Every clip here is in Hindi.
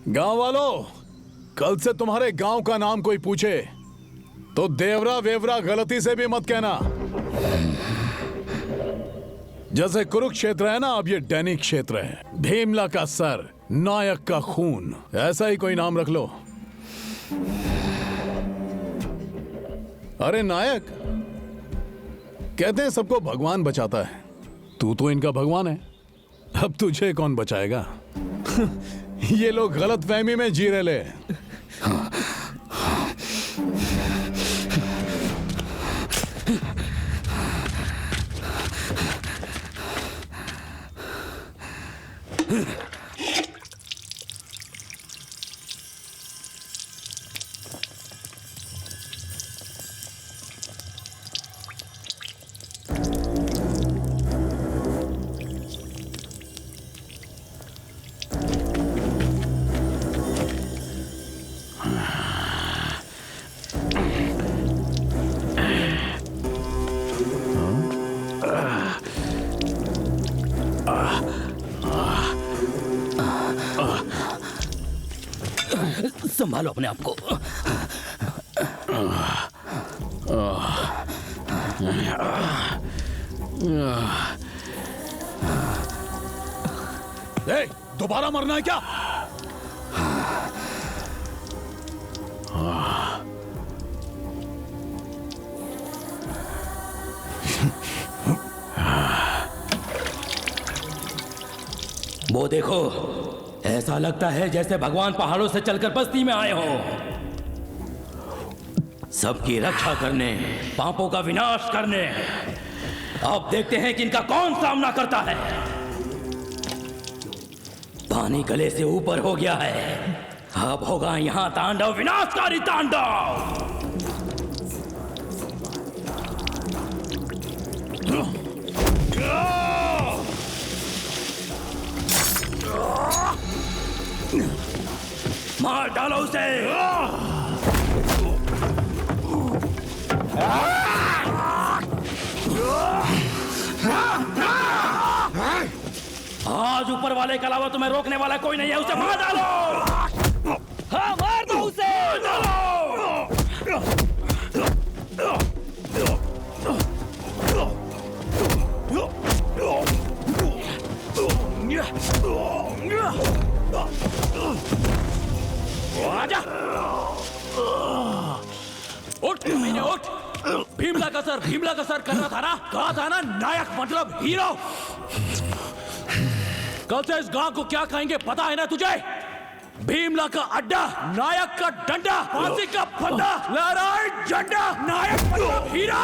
गांव वालों, कल से तुम्हारे गांव का नाम कोई पूछे तो देवरा वेवरा गलती से भी मत कहना। जैसे कुरुक्षेत्र है ना, अब ये डैनी क्षेत्र है। भीमला का सर, नायक का खून, ऐसा ही कोई नाम रख लो। अरे नायक, कहते हैं सबको भगवान बचाता है, तू तो इनका भगवान है। अब तुझे कौन बचाएगा? ये लोग गलत फहमी में जी रहे ले। संभालो अपने आप को। दोबारा मरना है क्या? वो देखो, ऐसा लगता है जैसे भगवान पहाड़ों से चलकर बस्ती में आए हो, सबकी रक्षा करने, पापों का विनाश करने। अब देखते हैं कि इनका कौन सामना करता है। पानी गले से ऊपर हो गया है, अब होगा यहां तांडव, विनाशकारी तांडव। मार डालो उसे। आज ऊपर वाले के अलावा तुम्हें रोकने वाला कोई नहीं है, उसे मार डालो। हाँ, मार दो उसे। आजा, उठ कमीने, उठ। भीमला का सर करना था ना, कहा था ना नायक मतलब हीरो। कल से इस गांव को क्या कहेंगे पता है ना तुझे? भीमला का अड्डा, नायक का डंडा, फांसी का फंदा, लहराए झंडा, नायक मतलब हीरो।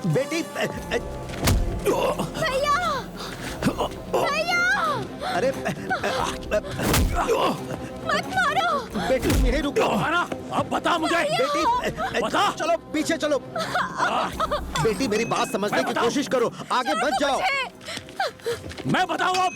बेटी, भैया, भैया, अरे मत मारो। बेटी तुम यहीं रुको। अब बता मुझे। बेटी बता। चलो पीछे चलो। बेटी मेरी बात समझने की कोशिश करो, आगे मत जाओ। मैं बताऊं अब।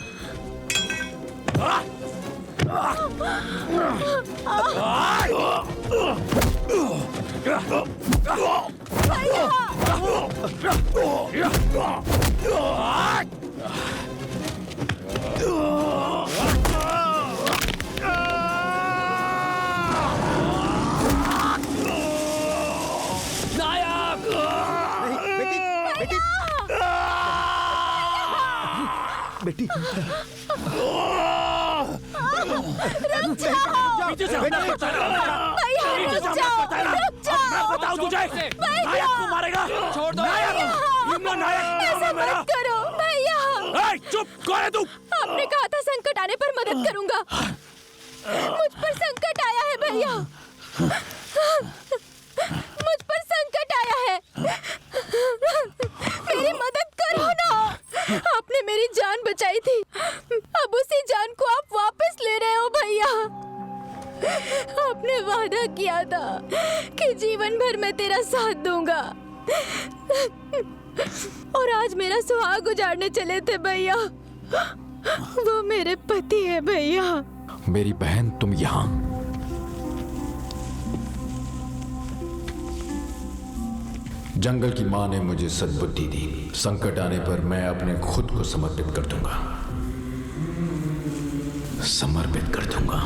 बेटी पीछे से हमला करता है। पीछे से हमला करता है ना। मैं बताऊं तुझे, नायक को मारेगा। छोड़ दो नायक, भीमला नायक ऐसा मत करो भैया। चुप, कौन है तू? आपने कहा था संकट आने पर मदद करूंगा। मुझ पर संकट आया है भैया, मुझ पर संकट आया है। मेरी मदद करो ना। आपने मेरी जान बचाई थी, अब उसी जान को आप वापस ले रहे हो भैया। आपने वादा किया था कि जीवन भर मैं तेरा साथ दूंगा, और आज मेरा सुहाग उजाड़ने चले थे भैया। वो मेरे पति है भैया। मेरी बहन, तुम यहाँ जंगल की माँ ने मुझे सद्बुद्धि दी। संकट आने पर मैं अपने खुद को समर्पित कर दूंगा, समर्पित कर दूंगा।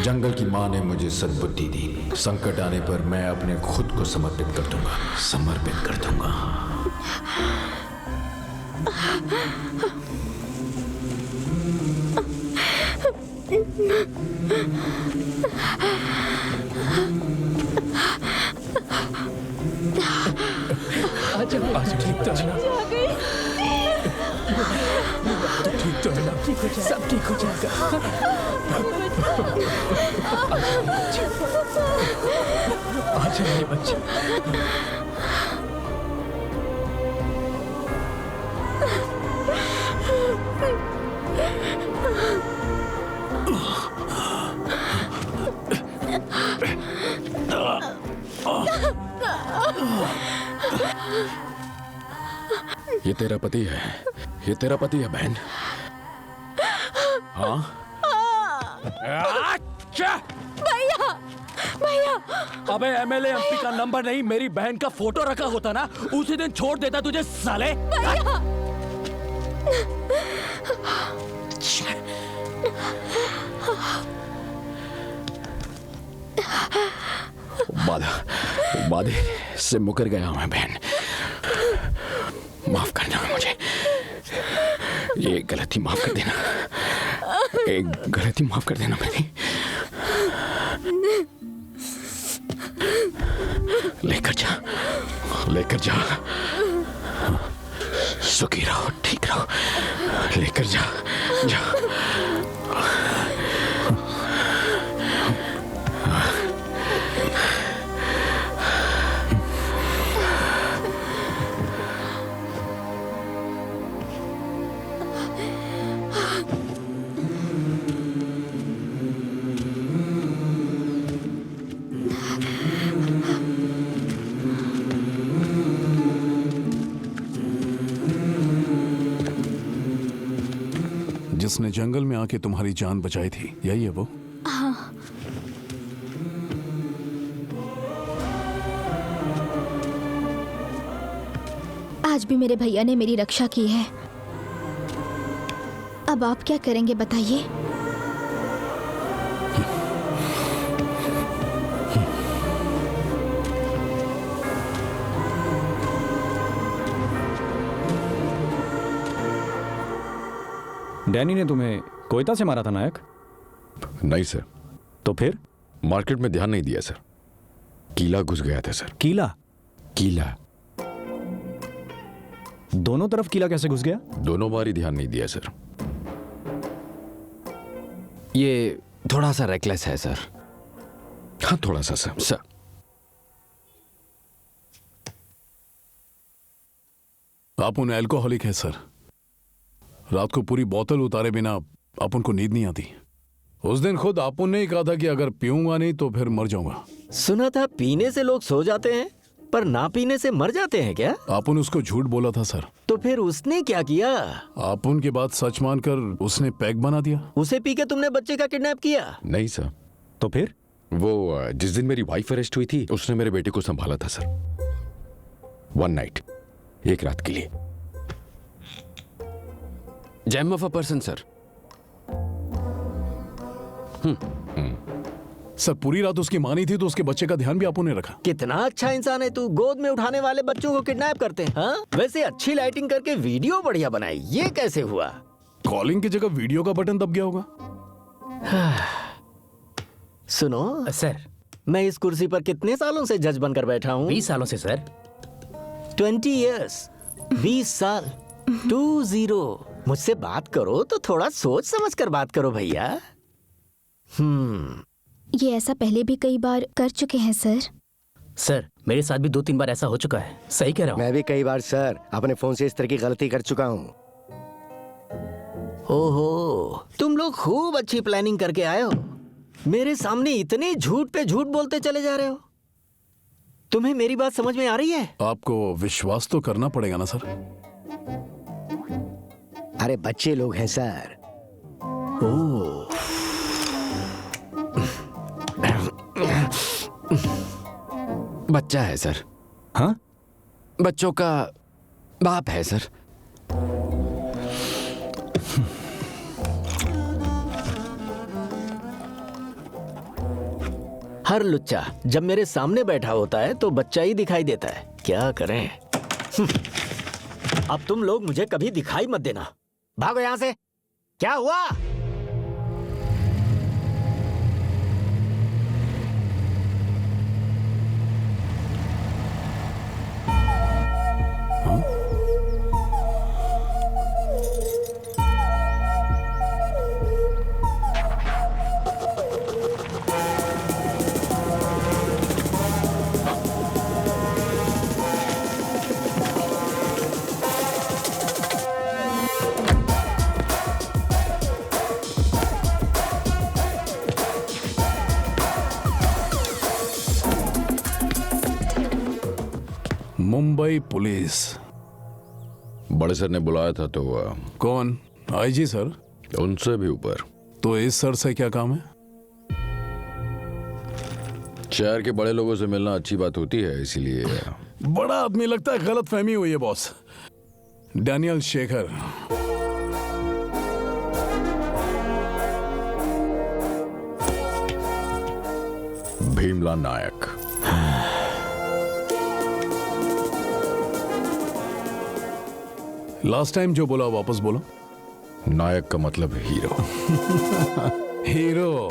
जंगल की माँ ने मुझे सद्बुद्धि दी। संकट आने पर मैं अपने खुद को समर्पित कर दूंगा, समर्पित कर दूंगा। ठीक तो है ना? ठीक तो है ना? सब ठीक हो जाएगा। आ जाइए बच्चे। ये तेरा पति है, ये तेरा पति है बहन। हाँ अच्छा! भैया भैया अबे एमएलए एमपी का नंबर नहीं, मेरी बहन का फोटो रखा होता ना, उसी दिन छोड़ देता तुझे साले। भैया वादे से मुकर गया हूं मैं बहन, माफ करना मुझे। ये गलती माफ कर देना, एक गलती माफ कर देना मेरी। लेकर जा, लेकर जा, सुखी रहो, ठीक रहो, लेकर जा, जा। जिसने जंगल में आके तुम्हारी जान बचाई थी, यही है वो? हाँ। आज भी मेरे भैया ने मेरी रक्षा की है। अब आप क्या करेंगे बताइए? डैनी ने तुम्हें कोयता से मारा था नायक? नहीं सर। तो फिर? मार्केट में ध्यान नहीं दिया सर, कीला घुस गया था सर। कीला? कीला दोनों तरफ कीला कैसे घुस गया? दोनों बार ही ध्यान नहीं दिया सर। ये थोड़ा सा रेकलेस है सर। हाँ थोड़ा सा सर। आप उन एल्कोहलिक है सर। रात को पूरी बोतल उतारे बिना आप उनको नींद नहीं आती। उस दिन खुद आप ने ही कहा था कि अगर पीऊंगा नहीं तो फिर मर जाऊंगा। सुना था पीने से लोग सो जाते हैं, पर ना पीने से मर जाते हैं क्या? आपन उसको झूठ बोला था सर। तो फिर उसने क्या किया? आपन की बात सच मानकर उसने पैक बना दिया। उसे पी के तुमने बच्चे का किडनैप किया? नहीं सर। तो फिर? वो जिस दिन मेरी वाइफ अरेस्ट हुई थी, उसने मेरे बेटे को संभाला था सर। वन नाइट, एक रात के लिए। Gem of a person sir. Sir पूरी रात उसकी मानी थी तो उसके बच्चे का ध्यान भी आपो ने रखा। कितना अच्छा इंसान है तू, गोद में उठाने वाले बच्चों को किडनैप करते हैं। हाँ? वैसे अच्छी लाइटिंग करके वीडियो बढ़िया बनाई, ये कैसे हुआ? कॉलिंग की जगह वीडियो का बटन दब गया होगा। सुनो सर, मैं इस कुर्सी पर कितने सालों से जज बनकर बैठा हूँ? 20 सालों से सर। 20 years, 20 साल, 20। मुझसे बात करो तो थोड़ा सोच समझ कर बात करो भैया। ये ऐसा पहले भी कई बार कर चुके हैं सर। सर मेरे साथ भी 2-3 बार ऐसा हो चुका है। सही कह रहा हूँ। मैं भी कई बार सर अपने फोन से इस तरह की गलती कर चुका हूँ। ओहो, तुम लोग खूब अच्छी प्लानिंग करके आए हो। मेरे सामने इतने झूठ पे झूठ बोलते चले जा रहे हो। तुम्हें मेरी बात समझ में आ रही है? आपको विश्वास तो करना पड़ेगा ना सर। अरे बच्चे लोग हैं सर। ओह, बच्चा है सर। हाँ? बच्चों का बाप है सर। हर लुच्चा जब मेरे सामने बैठा होता है तो बच्चा ही दिखाई देता है। क्या करें? अब तुम लोग मुझे कभी दिखाई मत देना। भागो यहां से। क्या हुआ? मुंबई पुलिस। बड़े सर ने बुलाया था तो कौन? IG sir? उनसे भी ऊपर। तो इस सर से क्या काम है? शहर के बड़े लोगों से मिलना अच्छी बात होती है, इसीलिए। बड़ा आदमी लगता है, गलत फहमी हुई है बॉस। डैनियल शेखर। भीमला नायक। लास्ट टाइम जो बोला वापस बोलो। नायक का मतलब हीरो। हीरो।